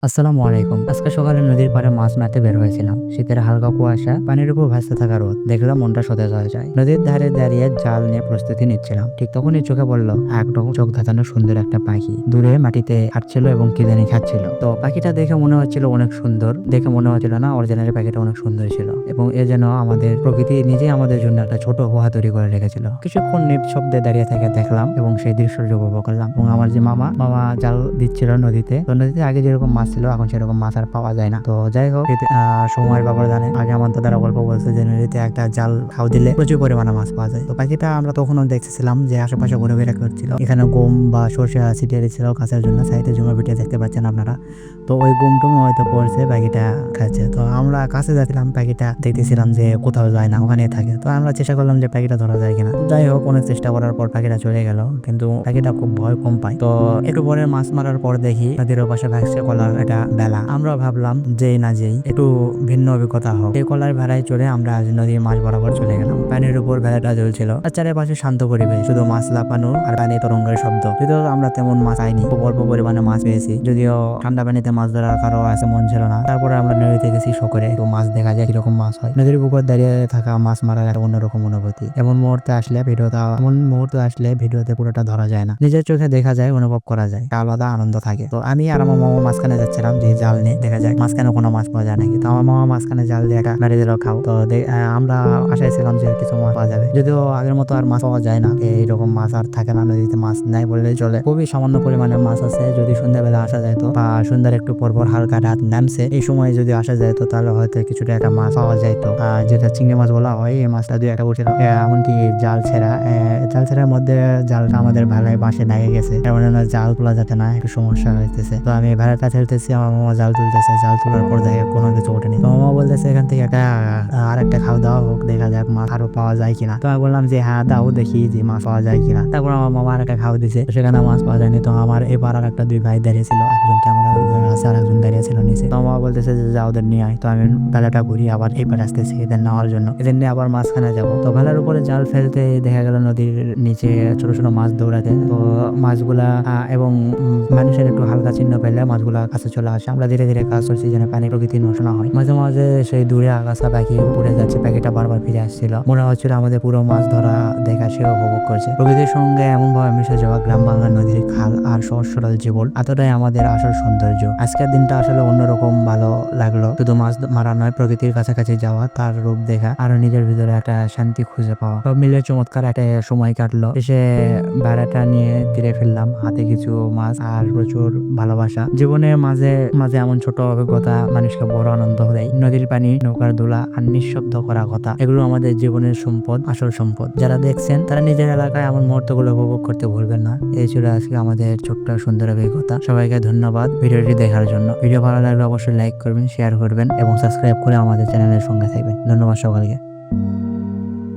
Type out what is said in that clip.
আসসালামু আলাইকুম। আজকে সকালে নদীর পাড়ে মাছ মারতে বের হয়েছিলাম। শীতের হালকা কুয়াশা, পানির উপর ভাসতে থাকা রোদ দেখলাম মনটা সতেজ হয়ে যায়। নদীর ধারে দাঁড়িয়ে জাল নিয়ে প্রস্তুতি নিচ্ছিলাম। ঠিক তখনই চোখে পড়লো একদম চোখ ধাঁধানো সুন্দর একটা পাখি দূরে মাটিতে হাঁটছিল এবং কি জানি খাচ্ছিল। তো পাখিটা দেখে মনে হচ্ছিল অনেক সুন্দর, দেখে মনে হচ্ছিল না অরিজিনালি পাখিটা অনেক সুন্দর ছিল এবং এ যেন আমাদের প্রকৃতি নিজেই আমাদের জন্য একটা ছোট উপহার তৈরি করে রেখেছিল। কিছুক্ষণ নিঃশব্দে দাঁড়িয়ে থেকে দেখলাম এবং সেই দৃশ্যটি উপভোগ করলাম এবং আমার যে মামা জাল দিচ্ছিল নদীতে, তো নদীতে আগে যেরকম মাছ ছিল এখন সেরকম মাছ আর পাওয়া যায় না। তো যাই হোক, সময়ের ব্যবধানে আগে আমার দাদারা গল্প বলছে যে নদীতে একটা জাল খাও দিলে প্রচুর পরিমাণে মাছ পাওয়া যায়। তো পাখিটা আমরা তখনও দেখতেছিলাম যে আশেপাশে ঘুরে করছিল। এখানে গম বা সর্ষে ছিটিয়ে দিচ্ছিল গাছের জন্য, সাইডে জমা পিটিয়ে দেখতে পাচ্ছেন আপনারা। তো ওই গম টুম হয়তো পড়ছে, পাখিটা খাচ্ছে। তো আমরা কাছে যাচ্ছিলাম, পাখিটা দেখতেছিলাম যে কোথাও যায় না, ওখানে থাকে। তো আমরা চেষ্টা করলাম যে পাখিটা ধরা যায় কিনা। যাই হোক, অনেক চেষ্টা করার পর পাখিটা চলে গেল, কিন্তু পাখিটা খুব ভয় কম পায়। তো একটু পরে মাছ মারার পর দেখি নদীর পাশে ভাসছে কলার একটা বেলা। আমরা ভাবলাম যেই না যেই একটু ভিন্ন অভিজ্ঞতা হোক। এই কলার ভেড়ায় চড়ে আমরা আজ নদীর মাছ বরাবর চলে গেলাম। পানির উপর ভেড়াটা জ্বলছিল আর চারিপাশে শান্ত পরিবেশ, শুধু মাছ লাফানো আর পানি তরঙ্গের শব্দ। যদিও আমরা তেমন মাছ পাইনি, খুব অল্প পরিমাণে মাছ পেয়েছি। যদিও ঠান্ডা পানিতে মাছ ধরার কারো আছে মন ছিল না, তারপরে আমরা নদীতে গেছি শহরে, তো মাছ দেখা যায় কিরকম মাছ হয়। নদীর বুকে দাঁড়িয়ে থাকা মাছ মারার একটা অন্যরকম অনুভূতি। এমন মুহূর্তে আসলে ভিডিওতে পুরোটা ধরা যায় না, নিজের চোখে দেখা যায়, অনুভব করা যায়, একটা আলাদা আনন্দ থাকে। তো আমি আর আমার মামা মাঝখানে যাচ্ছিলাম যে জাল নিয়ে, দেখা যায় মাঝখানে কোনো মাছ পাওয়া যায় নাকি। তো আমার মামা মাঝখানে জাল দিয়ে একটা মেরে দিল খাও। তো আমরা আশায় ছিলাম যে কিছু মাছ পাওয়া যাবে, যদিও আগের মতো আর মাছ পাওয়া যায় না। এইরকম মাছ আর থাকে না, নদীতে মাছ নাই বললেই চলে। খুবই সামান্য পরিমাণে মাছ আছে। যদি সন্ধ্যাবেলা আসা যায় তো, বা সন্ধ্যার একটু পরপর হালকা রাত নামছে, এই সময় যদি আসা যায় তো তাহলে হয়তো কিছুটা একটা মাছ পাওয়া যাইতো। যেটা চিংড়ি মাছ বলা হয়, এই মাছটা দুই একটা উঠছিল। এমনকি জাল ছেড়ার মধ্যে জালটা আমাদের ভালোই বাঁশে লাগে গেছে, এমন জাল তোলা যাতে না, একটু সমস্যা হইতেছে। তো আমি ভেড়াটা ছেড়তেছি, আমার মামা জাল তুলতেছে। জাল তোলার পর দেখে কোনো কিছু ওঠেনি। তো মামা বলতেছে এখান থেকে আর একটা খাওয়া দাওয়া হোক, দেখা যাক মাছ আরো পাওয়া যায় কিনা। তো আমি বললাম যে হ্যাঁ দাও, দেখি যে মাছ পাওয়া যায় কিনা। তারপর আমার মামা আর একটা খাওয়া দিছে, সেখানে মাছ পাওয়া যায়নি। তো আমার এবার আর একটা দুই ভাই দাঁড়িয়ে ছিল, একজন ক্যামেরা আছে আর একজন দাঁড়িয়ে ছিল নিচে। তো মামা বলতেছে যে যা ওদের নিয়ে আয়। তো আমি বেলাটা ঘুরি আবার এবার আসতেছি এদের নেওয়ার জন্য, এদের নিয়ে আবার মাঝখানে যাবো। তো বেলার উপরে জাল ফেলতে দেখা গেল নদীর নিচে ছোট ছোট মাছ দৌড়াতে। তো মাছগুলা এবং মানুষের একটু হালকা চিহ্ন পেলে মাছগুলা কাছে চলে আসে। আমরা ধীরে ধীরে কাজ করছি যেন পানি প্রকৃতি নষ্ট না হয়। মাঝে মাঝে সেই দূরে আগাছা পাখি উড়ে যাচ্ছে, পাখিটা বারবার ফিরে আসছিল। মনে হচ্ছিল আমাদের পুরো মাছ ধরা দেখা সে উপভোগ করছে। প্রকৃতির সঙ্গে এমন ভাবে মিশে যাওয়া গ্রাম বাংলার নদীর খাল আর সহজ সরল জীবন, এতটাই আমাদের আসল সৌন্দর্য। আজকের দিনটা আসলে অন্যরকম ভালো লাগলো। শুধু মাছ মারা নয়, প্রকৃতির কাছাকাছি যাওয়া, তার রূপ দেখা আর নিজের ভিতরে একটা শান্তি খুঁজে পাওয়া, সব মিলে চমৎকার একটা সময় কাটলো। এসে বেড়াটা নিয়ে তীরে ফেললাম, হাতে কিছু মাছ আর প্রচুর ভালোবাসা। জীবনের মাঝে মাঝে এমন ছোট অভিজ্ঞতা মানুষকে বড় আনন্দ দেয়। নদীর পানি, নৌকার দোলা আর নিঃশব্দ করা কথা, এগুলো আমাদের জীবনের সম্পদ, আসল সম্পদ। যারা দেখছেন তারা নিজের এলাকায় এমন মুহূর্তগুলো উপভোগ করতে ভুলবেন না। এই ছিল আজকে আমাদের ছোট্ট সুন্দর অভিজ্ঞতা। সবাইকে ধন্যবাদ ভিডিওটি দেখার জন্য। ভিডিও ভালো লাগলে অবশ্যই লাইক করবেন, শেয়ার করবেন এবং সাবস্ক্রাইব করে আমাদের চ্যানেলের সঙ্গে থাকবেন। ধন্যবাদ সকলকে।